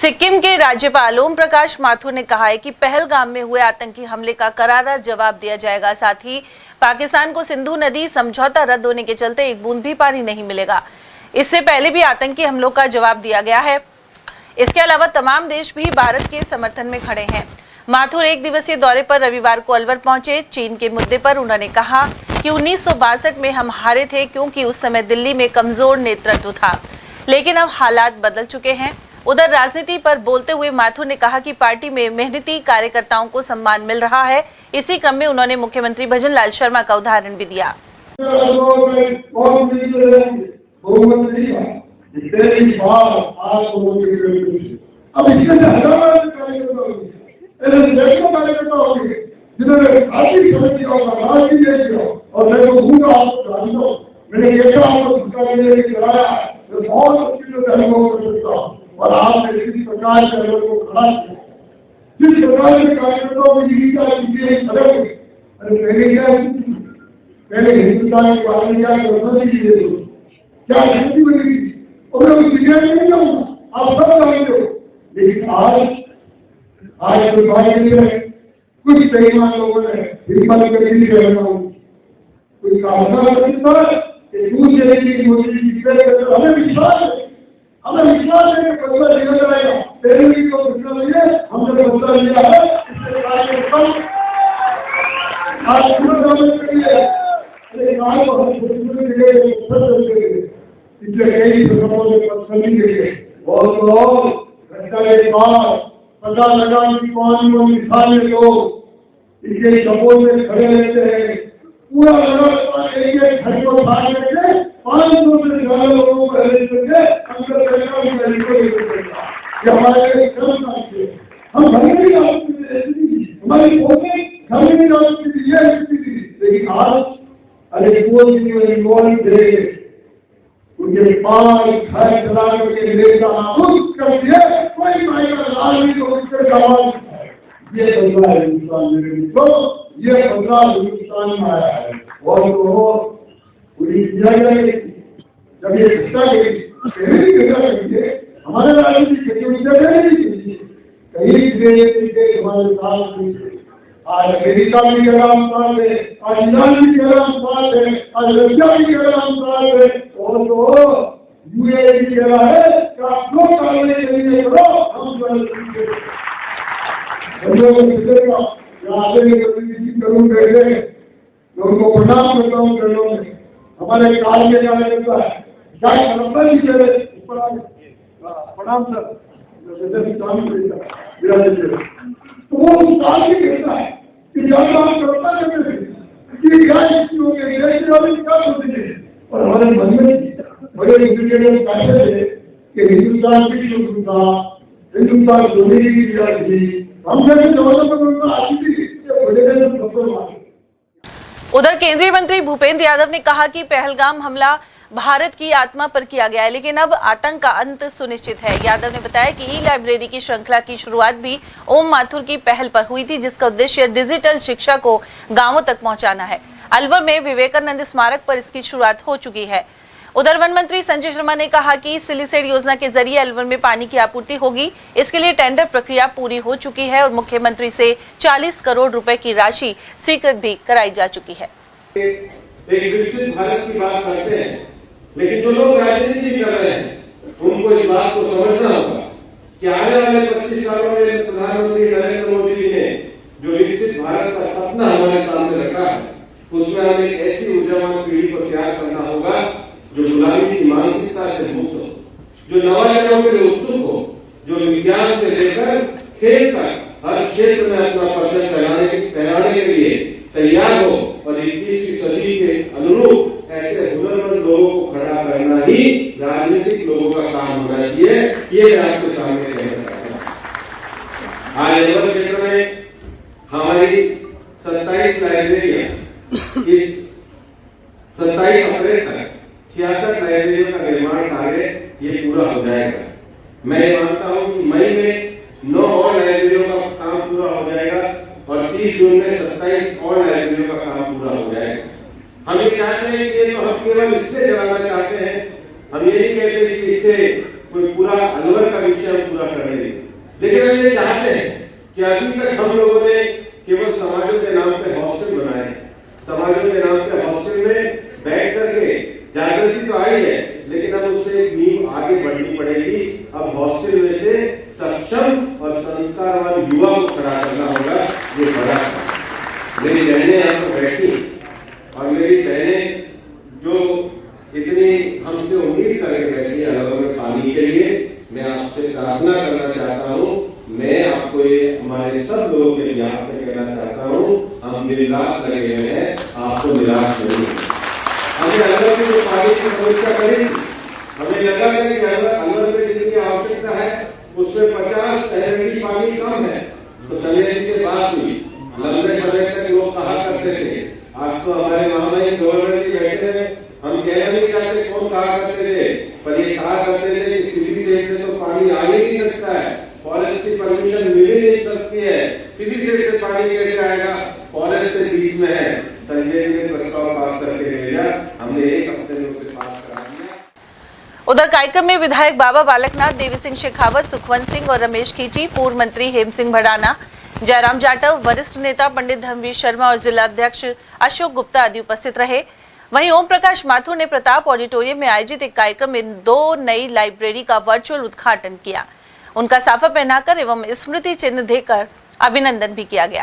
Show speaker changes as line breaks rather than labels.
सिक्किम के राज्यपाल ओम प्रकाश माथुर ने कहा है कि पहलगाम में हुए आतंकी हमले का करारा जवाब दिया जाएगा। साथ ही पाकिस्तान को सिंधु नदी समझौता रद्द होने के चलते एक बूंद भी पानी नहीं मिलेगा। इससे पहले भी आतंकी हमलों का जवाब दिया गया है। इसके अलावा तमाम देश भी भारत के समर्थन में खड़े हैं। माथुर एक दिवसीय दौरे पर रविवार को अलवर पहुंचे। चीन के मुद्दे पर उन्होंने कहा कि 1962 में हम हारे थे क्योंकि उस समय दिल्ली में कमजोर नेतृत्व था, लेकिन अब हालात बदल चुके हैं। उधर राजनीति पर बोलते हुए माथुर ने कहा कि पार्टी में मेहनती कार्यकर्ताओं को सम्मान मिल रहा है। इसी क्रम में उन्होंने मुख्यमंत्री भजन लाल शर्मा का उदाहरण भी दिया।
और आपने किसी प्रकार से को खड़ा किया, जिस प्रकार के कार्यकर्ताओं की जीविका पहले हिंदुस्तान की बात क्या क्या स्थिति बनी थी, और मैं उस विजय में नहीं जाऊंगा, आप सब जानते हो। लेकिन आज दुर्भाग्य से कुछ बेईमान लोगों ने हिम्मत करके कहना कुछ दूसरे की हमें विश्वास है, हमें विश्वास है कि बदला लिया जाएगा। पहले को बदला लिए हमने बदला लिया है। इसलिए कई प्रथमों से पसंदी के लिए बहुत लोग घटना के बाद पता लगा कि कौन वो मिसाल लोग इनके सपोर्ट में खड़े रहते हैं। पूरा लगातार एक घर को खा करके 500 से ज्यादा लोगों को अरेस्ट करके अंदर करना ये हमारे लिए हम घर में नहीं आ सकते, हमारी पोते घर में नहीं आ सकती, ये स्थिति। लेकिन आज उनके पास घर चला करके लेता खुद कर दिए, कोई राजनीति को ये बदला है हिंदुस्तान में, ये बदला हिंदुस्तान में आया है। और जब ये घटना गई हमारे राजनीतिक कहीं हमारे साथ आज अमेरिका भी गलम साथ है, आज ईरान भी गलम साथ है, आज रशिया भी गलम साथ है, और तो यूएई भी कह रहा है कि आप लोग करने के लिए करो, हम उनको प्रणाम करता हूँ। हमारे कार्य में क्या करता है प्रणाम सर, तो वो कार्य कहता है कि जब आप करता करते कि क्या सोचेंगे। और हमारे मन में बड़े कहते थे कि हिंदुस्तान की स्वतंत्रता, हिंदुस्तान सोने की थी, हम
उधर केंद्रीय मंत्री भूपेंद्र यादव ने कहा कि पहलगाम हमला भारत की आत्मा पर किया गया है, लेकिन अब आतंक का अंत सुनिश्चित है। यादव ने बताया कि ई लाइब्रेरी की श्रृंखला की शुरुआत भी ओम माथुर की पहल पर हुई थी, जिसका उद्देश्य डिजिटल शिक्षा को गांवों तक पहुंचाना है। अलवर में विवेकानंद स्मारक पर इसकी शुरुआत हो चुकी है। उधर वन मंत्री संजय शर्मा ने कहा कि सिलीसेड योजना के जरिए अलवर में पानी की आपूर्ति होगी। इसके लिए टेंडर प्रक्रिया पूरी हो चुकी है और मुख्यमंत्री से 40 करोड़ रुपए की राशि स्वीकृत भी कराई जा चुकी है।
एक विकसित भारत की बात करते हैं, लेकिन जो लोग राजनीति कर रहे हैं उनको इस बात को समझना होगा कि आने वाले 25 सालों में प्रधानमंत्री नरेंद्र मोदी जी ने जो विकसित भारत का सपना हमारे सामने रखा है, उसमें हमें एक ऐसी ऊर्जावान पीढ़ी को तैयार करना होगा जो गुलामी की मानसिकता से मुक्त हो, जो नवाचारों के लिए उत्सुक हो, जो विज्ञान से लेकर खेल तक हर क्षेत्र में अपना परचम फहराने के लिए तैयार हो। और 21वीं सदी के अनुरूप ऐसे हुनरमंद लोगों को खड़ा करना ही राजनीतिक लोगों का काम होना चाहिए। ये मैं आपके सामने कहना चाहता हूँ। आज अलवर क्षेत्र में हमारी 27 लाइब्रेरियां इस 27 अप्रैल तक 66 लाइब्रेरियों का निर्माण कार्य ये पूरा हो जाएगा। मैं मानता हूं कि मई में 9 और लाइब्रेरियों का काम पूरा हो जाएगा और 30 जून में 27 और लाइब्रेरियों का काम पूरा हो जाएगा। हम ये चाहते हैं कि तो हम केवल इससे चलाना चाहते हैं, हम ये नहीं कहते कि इससे कोई पूरा अलवर का विषय हम पूरा कर लेंगे, लेकिन हम ये चाहते हैं कि अभी तक हम लोगों ने केवल समाजों के नाम पे हॉस्टल बनाए, समाजों के नाम पे हॉस्टल में बैठ करके जागृति तो आई है, लेकिन अब उससे एक नींव आगे बढ़नी पड़ेगी। अब हॉस्टल में से सक्षम और संस्कारवान युवा को खड़ा करना होगा। ये बड़ा मेरी बहनें यहाँ पर बैठी और मेरी बहनें जो इतनी हमसे उम्मीद करके बैठी है अलवर में पानी के लिए, मैं आपसे प्रार्थना करना चाहता हूँ। मैं आपको ये हमारे सब लोगों के यहाँ पे कहना चाहता हूँ, हम दिन रात लगे हुए हैं, आपको निराश नहीं। हमें अलवर की जो पानी की समस्या करी, हमें लगा है कि अलवर में जितनी आवश्यकता है उसमें 50-70 पानी कम है। तो संजय जी से बात हुई, लंबे समय तक लोग कहा करते थे, आज तो हमारे मामले गवर्नर जी बैठे थे, हम कहना नहीं चाहते कौन कहा करते थे, पर ये कहा करते थे कि सिटी सेट से तो पानी आ ही नहीं सकता है, फॉरेस्ट की परमिशन मिल ही नहीं सकती है, सिटी सेट से पानी कैसे आएगा, फॉरेस्ट से बीच में है। संजय जी ने प्रस्ताव पास करके भेजा, हमने 1 हफ्ते में उसे पास करा दिया।
उधर कार्यक्रम में विधायक बाबा बालकनाथ, देवी सिंह शेखावत, सुखवंत सिंह और रमेश खींची, पूर्व मंत्री हेम सिंह भड़ाना, जयराम जाटव, वरिष्ठ नेता पंडित धर्मवीर शर्मा और जिला अध्यक्ष अशोक गुप्ता आदि उपस्थित रहे। वहीं ओम प्रकाश माथुर ने प्रताप ऑडिटोरियम में आयोजित एक कार्यक्रम में 2 नई लाइब्रेरी का वर्चुअल उद्घाटन किया। उनका साफा पहनाकर एवं स्मृति चिन्ह देकर अभिनंदन भी किया गया।